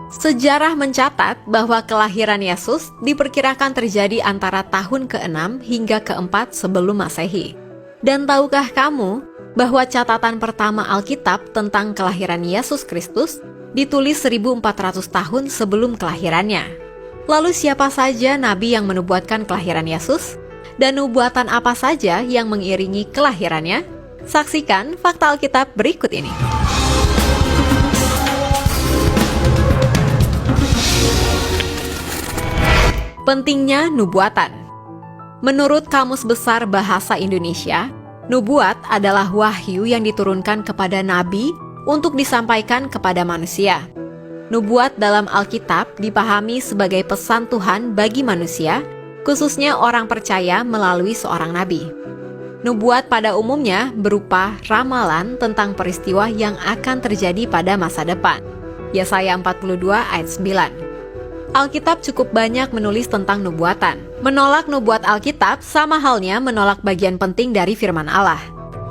Sejarah mencatat bahwa kelahiran Yesus diperkirakan terjadi antara tahun ke-6 hingga ke-4 sebelum Masehi. Dan tahukah kamu bahwa catatan pertama Alkitab tentang kelahiran Yesus Kristus ditulis 1400 tahun sebelum kelahirannya? Lalu siapa saja nabi yang menubuatkan kelahiran Yesus? Dan nubuatan apa saja yang mengiringi kelahirannya? Saksikan fakta Alkitab berikut ini. Pentingnya nubuatan. Menurut Kamus Besar Bahasa Indonesia, nubuat adalah wahyu yang diturunkan kepada nabi untuk disampaikan kepada manusia. Nubuat dalam Alkitab dipahami sebagai pesan Tuhan bagi manusia, khususnya orang percaya melalui seorang nabi. Nubuat pada umumnya berupa ramalan tentang peristiwa yang akan terjadi pada masa depan. Yesaya 42 ayat 9. Alkitab cukup banyak menulis tentang nubuatan. Menolak nubuat Alkitab sama halnya menolak bagian penting dari firman Allah.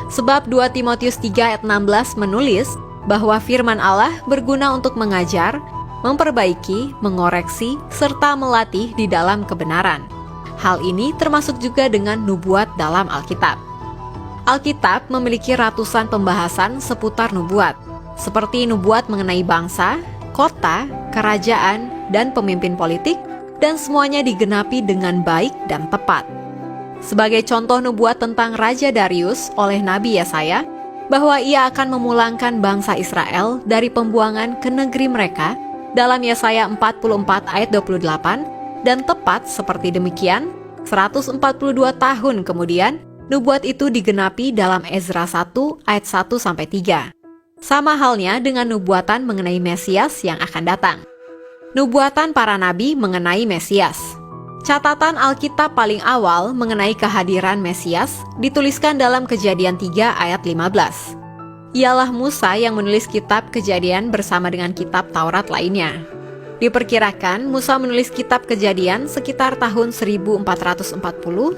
Sebab 2 Timotius 3 ayat 16 menulis bahwa firman Allah berguna untuk mengajar, memperbaiki, mengoreksi, serta melatih di dalam kebenaran. Hal ini termasuk juga dengan nubuat dalam Alkitab. Alkitab memiliki ratusan pembahasan seputar nubuat, seperti nubuat mengenai bangsa, kota, kerajaan, dan pemimpin politik, dan semuanya digenapi dengan baik dan tepat. Sebagai contoh nubuat tentang Raja Darius oleh Nabi Yesaya, bahwa ia akan memulangkan bangsa Israel dari pembuangan ke negeri mereka dalam Yesaya 44 ayat 28, dan tepat seperti demikian, 142 tahun kemudian, nubuat itu digenapi dalam Ezra 1 ayat 1-3. Sama halnya dengan nubuatan mengenai Mesias yang akan datang. Nubuatan para nabi mengenai Mesias. Catatan Alkitab paling awal mengenai kehadiran Mesias dituliskan dalam Kejadian 3 ayat 15. Ialah Musa yang menulis kitab Kejadian bersama dengan kitab Taurat lainnya. Diperkirakan Musa menulis kitab Kejadian sekitar tahun 1440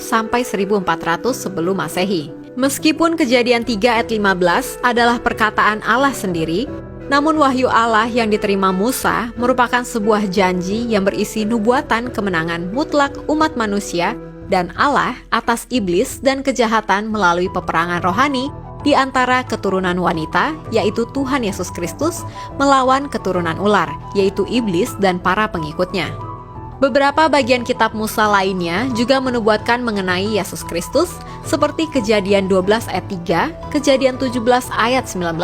sampai 1400 sebelum Masehi. Meskipun Kejadian 3 ayat 15 adalah perkataan Allah sendiri, namun wahyu Allah yang diterima Musa merupakan sebuah janji yang berisi nubuatan kemenangan mutlak umat manusia dan Allah atas iblis dan kejahatan melalui peperangan rohani di antara keturunan wanita, yaitu Tuhan Yesus Kristus, melawan keturunan ular, yaitu iblis dan para pengikutnya. Beberapa bagian kitab Musa lainnya juga menubuatkan mengenai Yesus Kristus, seperti Kejadian 12 ayat 3, Kejadian 17 ayat 19,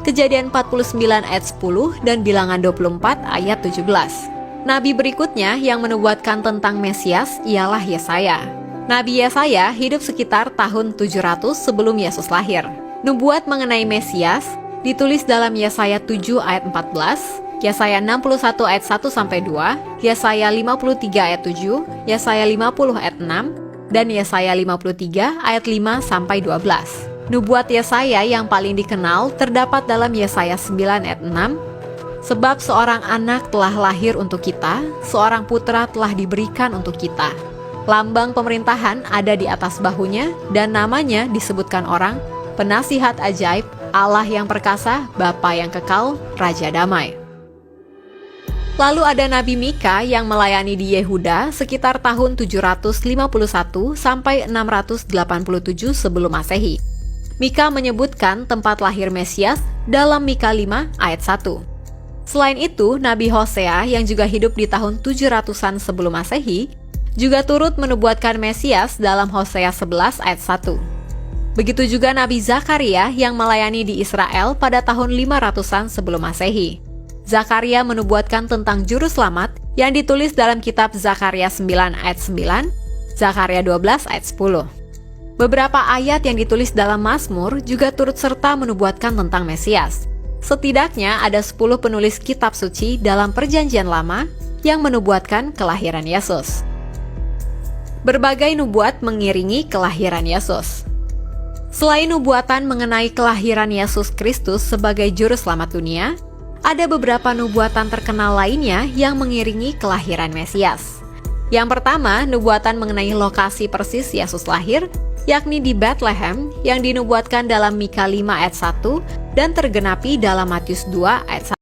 Kejadian 49 ayat 10, dan Bilangan 24 ayat 17. Nabi berikutnya yang menubuatkan tentang Mesias ialah Yesaya. Nabi Yesaya hidup sekitar tahun 700 sebelum Yesus lahir. Nubuat mengenai Mesias ditulis dalam Yesaya 7 ayat 14, Yesaya 61 ayat 1-2, Yesaya 53 ayat 7, Yesaya 50 ayat 6, dan Yesaya 53 ayat 5-12. Nubuat Yesaya yang paling dikenal terdapat dalam Yesaya 9 ayat 6, sebab seorang anak telah lahir untuk kita, seorang putra telah diberikan untuk kita. Lambang pemerintahan ada di atas bahunya, dan namanya disebutkan orang, Penasihat Ajaib, Allah yang perkasa, Bapa yang kekal, Raja Damai. Lalu ada Nabi Mika yang melayani di Yehuda sekitar tahun 751 sampai 687 sebelum Masehi. Mika menyebutkan tempat lahir Mesias dalam Mika 5 ayat 1. Selain itu, Nabi Hosea yang juga hidup di tahun 700-an sebelum Masehi juga turut menubuatkan Mesias dalam Hosea 11 ayat 1. Begitu juga Nabi Zakaria yang melayani di Israel pada tahun 500-an sebelum Masehi. Zakaria menubuatkan tentang juru selamat yang ditulis dalam kitab Zakaria 9 ayat 9, Zakaria 12 ayat 10. Beberapa ayat yang ditulis dalam Mazmur juga turut serta menubuatkan tentang Mesias. Setidaknya ada 10 penulis kitab suci dalam Perjanjian Lama yang menubuatkan kelahiran Yesus. Berbagai nubuat mengiringi kelahiran Yesus. Selain nubuatan mengenai kelahiran Yesus Kristus sebagai juru selamat dunia, ada beberapa nubuatan terkenal lainnya yang mengiringi kelahiran Mesias. Yang pertama, nubuatan mengenai lokasi persis Yesus lahir, yakni di Bethlehem yang dinubuatkan dalam Mika 5 ayat 1 dan tergenapi dalam Matius 2 ayat